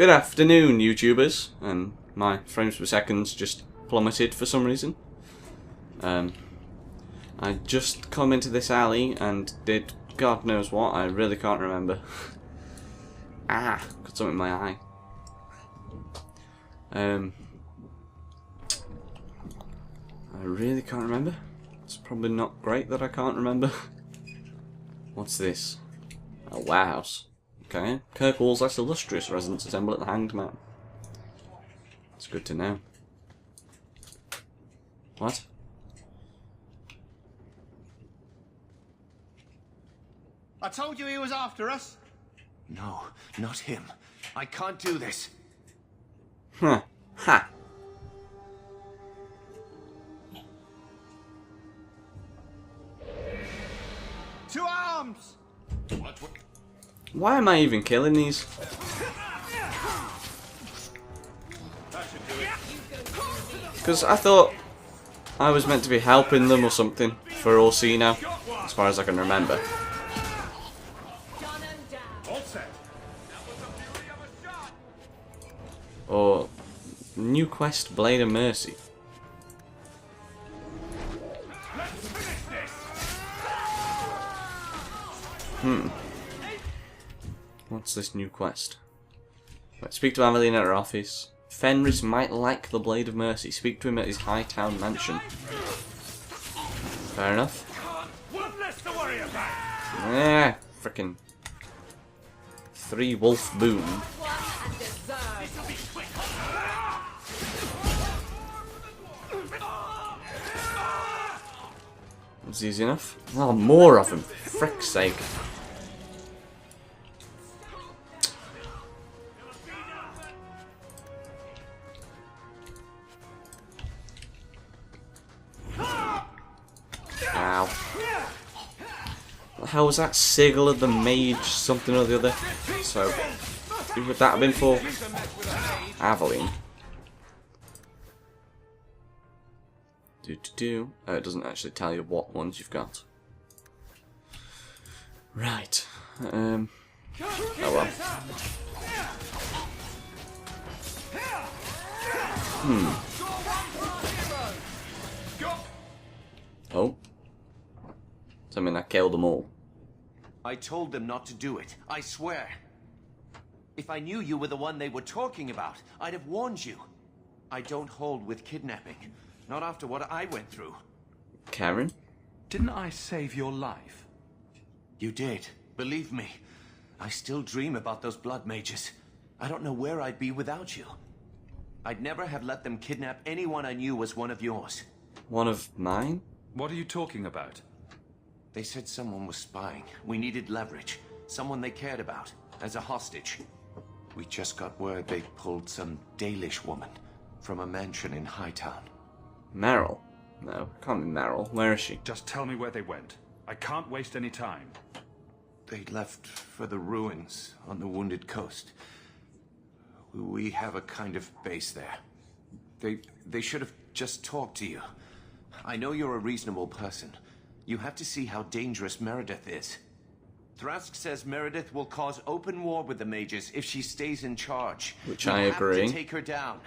Good afternoon, YouTubers. And my frames per second just plummeted for some reason. I just come into this alley and did God knows what. I really can't remember. Got something in my eye. I really can't remember. It's probably not great that I can't remember. What's this? A warehouse. Okay. Kirkwall's less illustrious residents assemble at the Hanged Man. It's good to know. What? I told you he was after us. No, not him. I can't do this. Huh. Ha! To arms! What? Why am I even killing these? Because I thought I was meant to be helping them or something for all see now, as far as I can remember. Or new quest, Blade of Mercy. What's this new quest? Right, speak to Aveline at her office. Fenris might like the Blade of Mercy. Speak to him at his Hightown mansion. Fair enough. Yeah, frickin' 3 wolf boom. It's easy enough. Oh, more of them. Frick's sake. Ow. What the hell was that? Sigil of the Mage, something or the other. So, who would that have been for? Aveline. Oh, it doesn't actually tell you what ones you've got. Right. Oh well. Oh. Does that mean I killed them all? I told them not to do it. I swear. If I knew you were the one they were talking about, I'd have warned you. I don't hold with kidnapping. Not after what I went through. Karen? Didn't I save your life? You did. Believe me. I still dream about those blood mages. I don't know where I'd be without you. I'd never have let them kidnap anyone I knew was one of yours. One of mine? What are you talking about? They said someone was spying. We needed leverage. Someone they cared about. As a hostage. We just got word they pulled some Dalish woman from a mansion in Hightown. Meryl? No, can't be Meryl. Where is she? Just tell me where they went. I can't waste any time. They left for the ruins on the Wounded Coast. We have a kind of base there. They should have just talked to you. I know you're a reasonable person. You have to see how dangerous Meredith is. Thrask says Meredith will cause open war with the mages if she stays in charge. Which I agree. Have to take her down.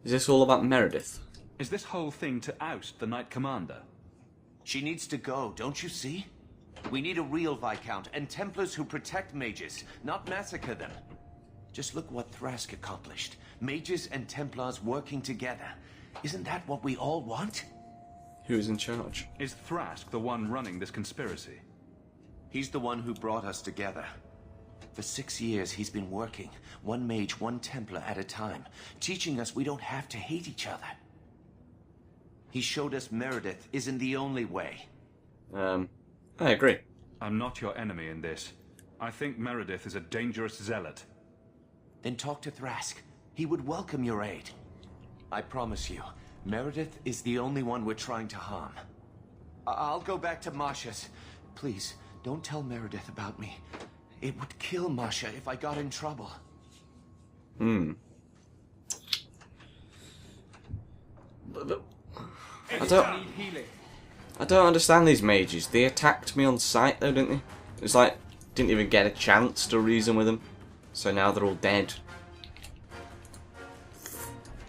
Is this all about Meredith? Is this whole thing to oust the Knight Commander? She needs to go, don't you see? We need a real Viscount and Templars who protect mages, not massacre them. Just look what Thrask accomplished. Mages and Templars working together. Isn't that what we all want? Who's in charge? Is Thrask the one running this conspiracy? He's the one who brought us together. For 6 years, he's been working, one mage, one Templar at a time, teaching us we don't have to hate each other. He showed us Meredith isn't the only way. I agree. I'm not your enemy in this. I think Meredith is a dangerous zealot. Then talk to Thrask. He would welcome your aid. I promise you, Meredith is the only one we're trying to harm. I'll go back to Masha's. Please, don't tell Meredith about me. It would kill Masha if I got in trouble. I don't understand these mages. They attacked me on sight though, didn't they? It's like, didn't even get a chance to reason with them. So now they're all dead.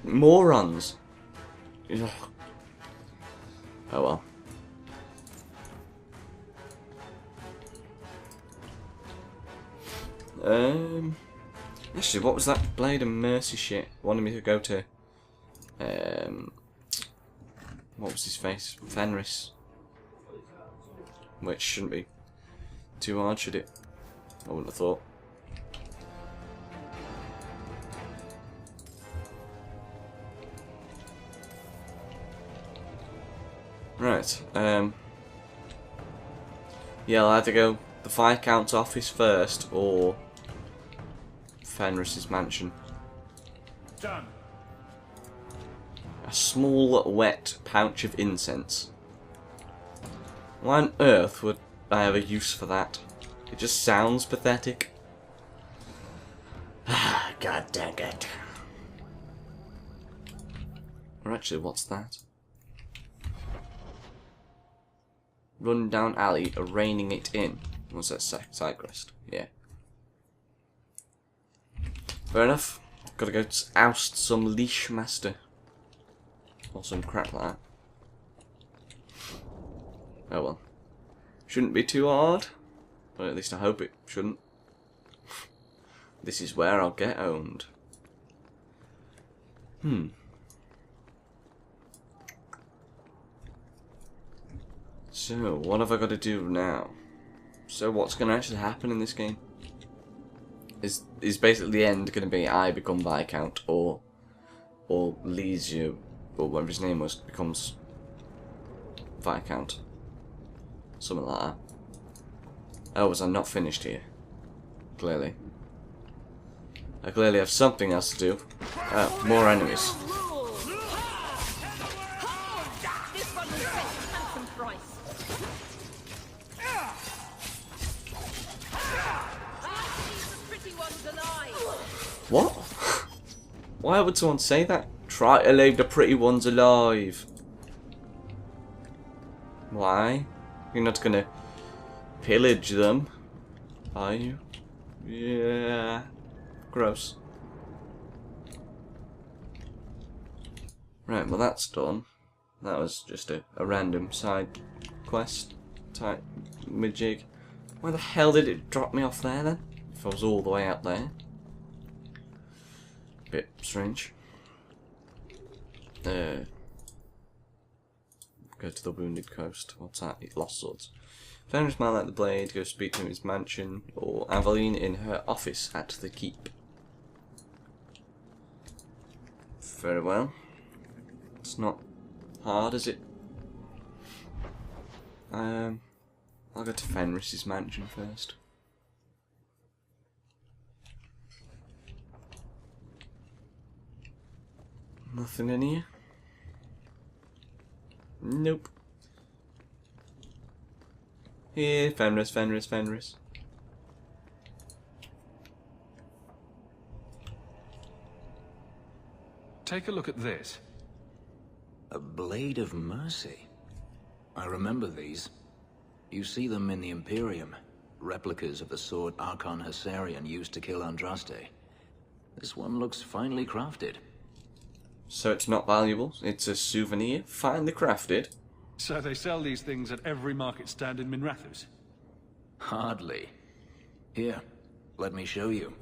Morons. Ugh. Oh well. Actually, what was that Blade of Mercy shit? Wanted me to go to, what was his face? Fenris. Which shouldn't be too hard, should it? I wouldn't have thought. Right, yeah, I'll either go the Viscount's office first, or Fenris's mansion. Done. A small, wet pouch of incense. Why on earth would I have a use for that? It just sounds pathetic. God dang it. Or actually, what's that? Run down alley, reining it in. What's that side quest? Yeah. Fair enough. Gotta go oust some leash master. Or some crap like that. Oh well. Shouldn't be too hard. Or at least I hope it shouldn't. This is where I'll get owned. So, what have I got to do now? So, what's going to actually happen in this game? Is basically the end going to be I become Viscount, or Leisure, or whatever his name was, becomes Viscount? Something like that. Oh, was I not finished here? Clearly. I clearly have something else to do. Oh, more enemies. What? Why would someone say that? Try to leave the pretty ones alive. Why? You're not gonna pillage them, are you? Yeah. Gross. Right, well that's done. That was just a random side quest type majig. Why the hell did it drop me off there then? If I was all the way out there. Bit strange. Go to the Wounded Coast. What's that? Lost Swords. Fenris man like the Blade, go speak to him in his mansion, or Aveline in her office at the keep. Very well. It's not hard, is it? I'll go to Fenris's mansion first. Nothing in here? Nope. Here, Fenris. Take a look at this. A Blade of Mercy. I remember these. You see them in the Imperium. Replicas of the sword Archon Hessarian used to kill Andraste. This one looks finely crafted. So it's not valuable, it's a souvenir, finely crafted. So they sell these things at every market stand in Minrathous? Hardly. Here, let me show you.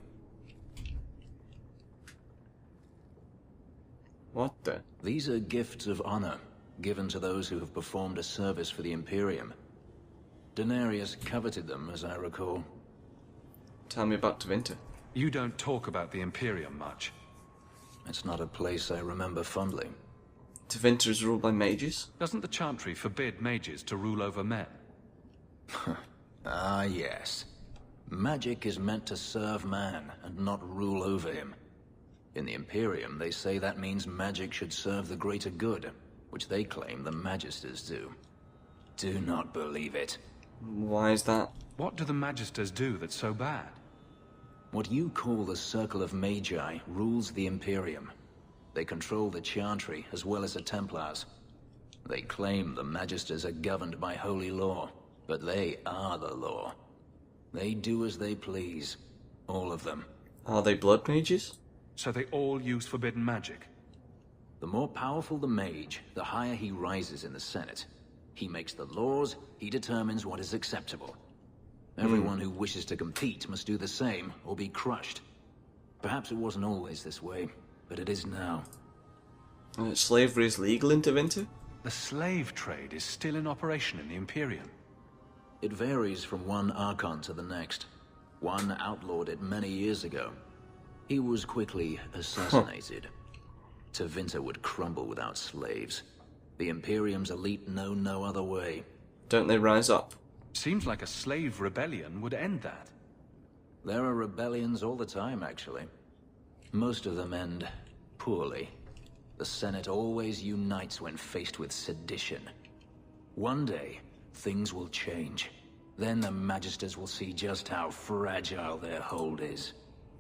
What the? These are gifts of honor, given to those who have performed a service for the Imperium. Denarius coveted them, as I recall. Tell me about Tevinter. You don't talk about the Imperium much. It's not a place I remember fondly. Tevinter is ruled by mages? Doesn't the Chantry forbid mages to rule over men? Ah, yes. Magic is meant to serve man, and not rule over him. In the Imperium, they say that means magic should serve the greater good, which they claim the Magisters do. Do not believe it. Why is that? What do the Magisters do that's so bad? What you call the Circle of Magi rules the Imperium. They control the Chantry as well as the Templars. They claim the Magisters are governed by holy law, but they are the law. They do as they please, all of them. Are they blood mages? So they all use forbidden magic? The more powerful the mage, the higher he rises in the Senate. He makes the laws, he determines what is acceptable. Everyone who wishes to compete must do the same, or be crushed. Perhaps it wasn't always this way, but it is now. Slavery is legal in Tevinter? The slave trade is still in operation in the Imperium. It varies from one Archon to the next. One outlawed it many years ago. He was quickly assassinated. Tevinter would crumble without slaves. The Imperium's elite know no other way. Don't they rise up? Seems like a slave rebellion would end that. There are rebellions all the time, actually. Most of them end poorly. The Senate always unites when faced with sedition. One day, things will change. Then the Magisters will see just how fragile their hold is.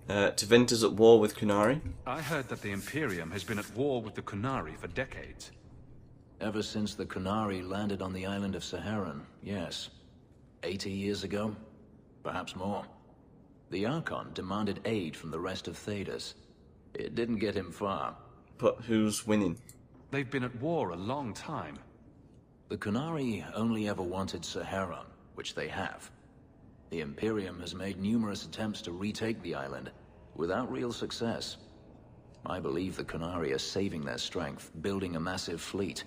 Tevinter's at war with Kunari? I heard that the Imperium has been at war with the Kunari for decades. Ever since the Kunari landed on the island of Saharan, yes. 80 years ago? Perhaps more. The Archon demanded aid from the rest of Thedas. It didn't get him far. But who's winning? They've been at war a long time. The Kunari only ever wanted Saharan, which they have. The Imperium has made numerous attempts to retake the island, without real success. I believe the Kunari are saving their strength, building a massive fleet.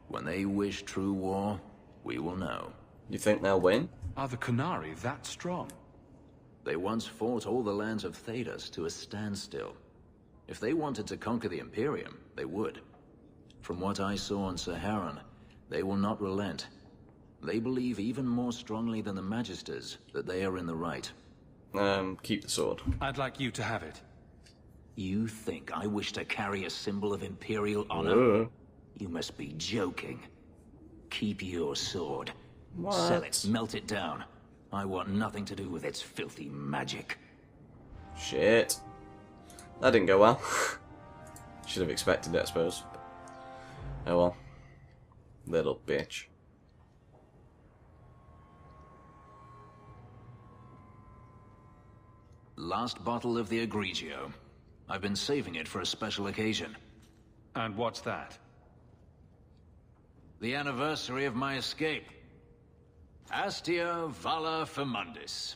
When they wish true war, we will know. You think they'll win? Are the Kunari that strong? They once fought all the lands of Thedas to a standstill. If they wanted to conquer the Imperium, they would. From what I saw on Saharan, they will not relent. They believe even more strongly than the Magisters that they are in the right. Keep the sword. I'd like you to have it. You think I wish to carry a symbol of Imperial honor? Uh. You must be joking. Keep your sword. What? Sell it, melt it down. I want nothing to do with its filthy magic. Shit. That didn't go well. Should have expected it, I suppose. Oh well. Little bitch. Last bottle of the Egregio. I've been saving it for a special occasion. And what's that? The anniversary of my escape. Astia Vala Femundis.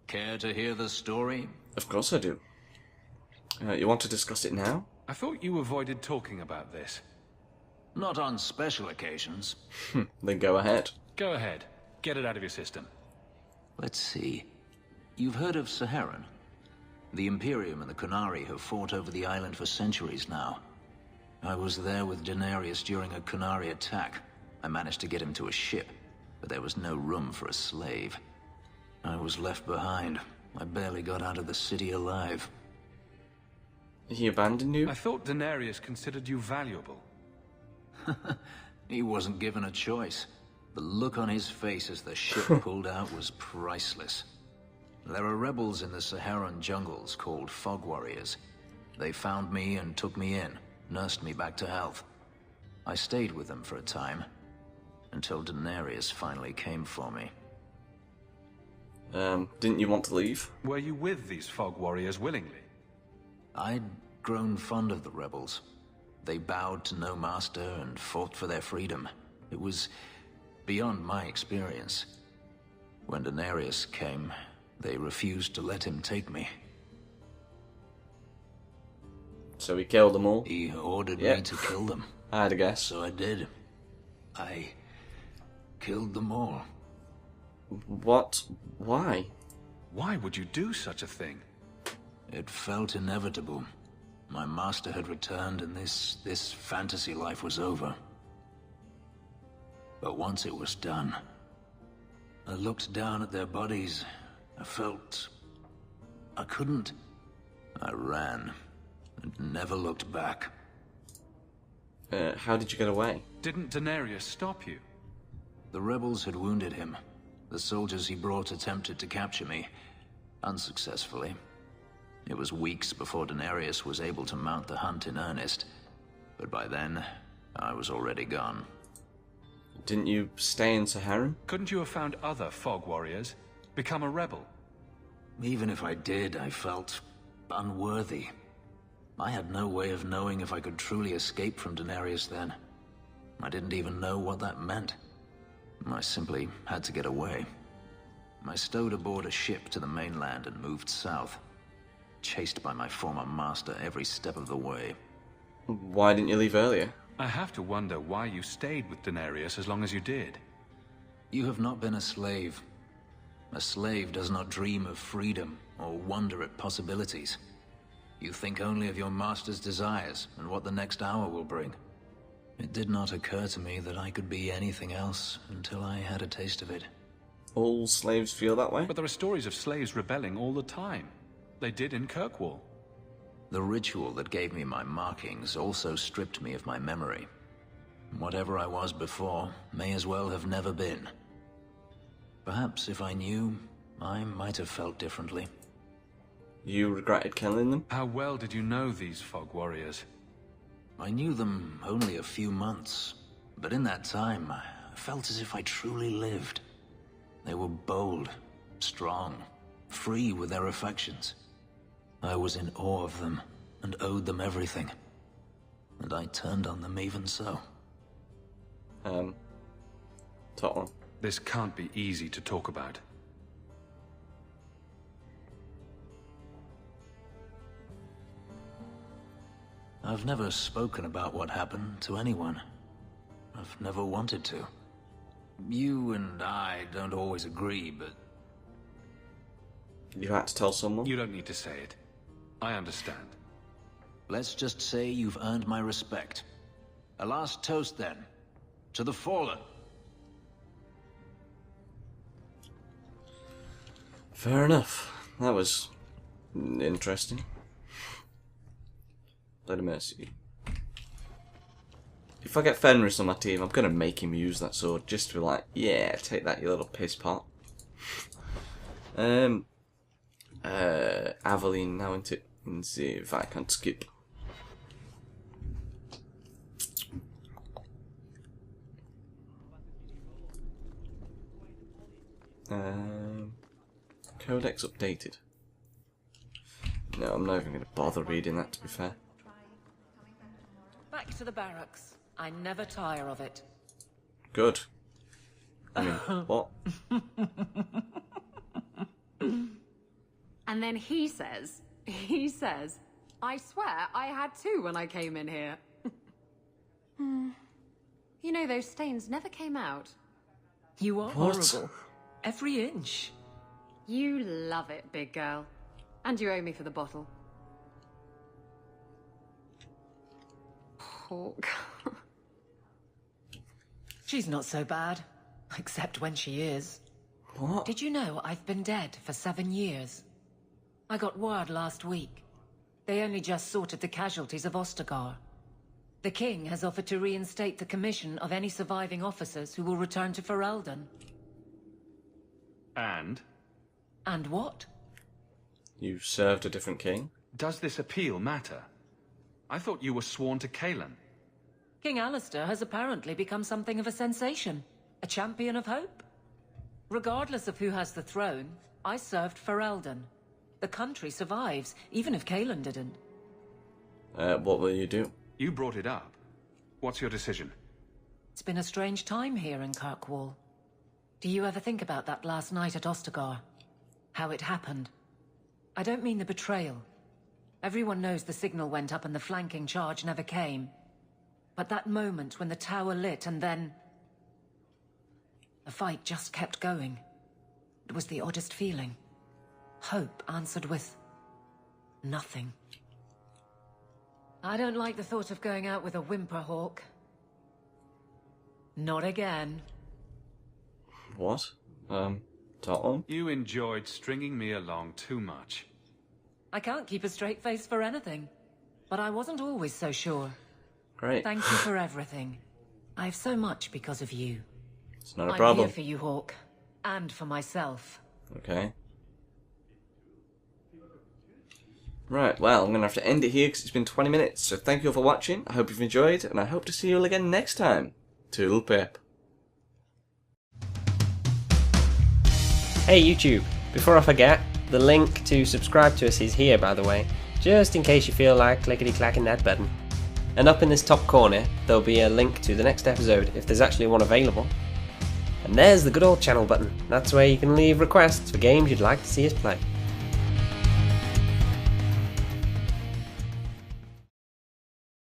Care to hear the story? Of course I do. You want to discuss it now? I thought you avoided talking about this. Not on special occasions. Then go ahead. Go ahead. Get it out of your system. Let's see. You've heard of Saharan? The Imperium and the Kunari have fought over the island for centuries now. I was there with Daenerys during a Kunari attack. I managed to get him to a ship, but there was no room for a slave. I was left behind. I barely got out of the city alive. He abandoned you? I thought Daenerys considered you valuable. He wasn't given a choice. The look on his face as the ship pulled out was priceless. There are rebels in the Saharan jungles called Fog Warriors. They found me and took me in, nursed me back to health. I stayed with them for a time, until Daenerys finally came for me. Didn't you want to leave? Were you with these Fog Warriors willingly? I'd grown fond of the rebels. They bowed to no master and fought for their freedom. It was beyond my experience. When Daenerys came, they refused to let him take me. So he killed them all? He ordered Yeah. me to kill them. I had a guess. So I did. I killed them all. What? Why? Why would you do such a thing? It felt inevitable. My master had returned and this fantasy life was over. But once it was done, I looked down at their bodies. I felt I couldn't. I ran and never looked back. How did you get away? Didn't Daenerys stop you? The rebels had wounded him. The soldiers he brought attempted to capture me, unsuccessfully. It was weeks before Daenerys was able to mount the hunt in earnest, but by then, I was already gone. Didn't you stay in Saharan? Couldn't you have found other Fog Warriors? Become a rebel? Even if I did, I felt unworthy. I had no way of knowing if I could truly escape from Daenerys then. I didn't even know what that meant. I simply had to get away. I stowed aboard a ship to the mainland and moved south, chased by my former master every step of the way. Why didn't you leave earlier? I have to wonder why you stayed with Daenerys as long as you did. You have not been a slave. A slave does not dream of freedom or wonder at possibilities. You think only of your master's desires and what the next hour will bring. It did not occur to me that I could be anything else until I had a taste of it. All slaves feel that way? But there are stories of slaves rebelling all the time. They did in Kirkwall. The ritual that gave me my markings also stripped me of my memory. Whatever I was before may as well have never been. Perhaps if I knew, I might have felt differently. You regretted killing them? How well did you know these fog warriors? I knew them only a few months, but in that time, I felt as if I truly lived. They were bold, strong, free with their affections. I was in awe of them, and owed them everything. And I turned on them even so. Tottenham. This can't be easy to talk about. I've never spoken about what happened to anyone. I've never wanted to. You and I don't always agree, but... You had to tell someone? You don't need to say it. I understand. Let's just say you've earned my respect. A last toast, then. To the fallen. Fair enough. That was interesting. Let him mercy. If I get Fenris on my team, I'm gonna make him use that sword just to be like, yeah, take that, you little piss pot. Aveline now into and see if I can skip. Codex updated. No, I'm not even going to bother reading that, to be fair. Back to the barracks. I never tire of it. Good. I mean, what? And then he says, I swear I had two when I came in here. You know, those stains never came out. You are horrible. Every inch. You love it, big girl. And you owe me for the bottle. Hawke. She's not so bad. Except when she is. What? Did you know I've been dead for 7 years? I got word last week. They only just sorted the casualties of Ostagar. The king has offered to reinstate the commission of any surviving officers who will return to Ferelden. And? And what? You served a different king? Does this appeal matter? I thought you were sworn to Kaelin. King Alistair has apparently become something of a sensation. A champion of hope. Regardless of who has the throne, I served Ferelden. The country survives, even if Kaelin didn't. What will you do? You brought it up. What's your decision? It's been a strange time here in Kirkwall. Do you ever think about that last night at Ostagar? How it happened? I don't mean the betrayal. Everyone knows the signal went up and the flanking charge never came. But that moment when the tower lit and then... the fight just kept going. It was the oddest feeling. Hope answered with... nothing. I don't like the thought of going out with a whimper, Hawke. Not again. What? Tottenham? You enjoyed stringing me along too much. I can't keep a straight face for anything. But I wasn't always so sure. Great. Thank you for everything. I have so much because of you. It's not a I'm problem. here for you, Hawke. And for myself. Okay. Right, well, I'm going to have to end it here because it's been 20 minutes. So thank you all for watching. I hope you've enjoyed, and I hope to see you all again next time. Toodle pip. Hey YouTube, before I forget, The link to subscribe to us is here, by the way, just in case you feel like clickety-clacking that button. And up in this top corner, there'll be a link to the next episode, if there's actually one available. And there's the good old channel button. That's where you can leave requests for games you'd like to see us play.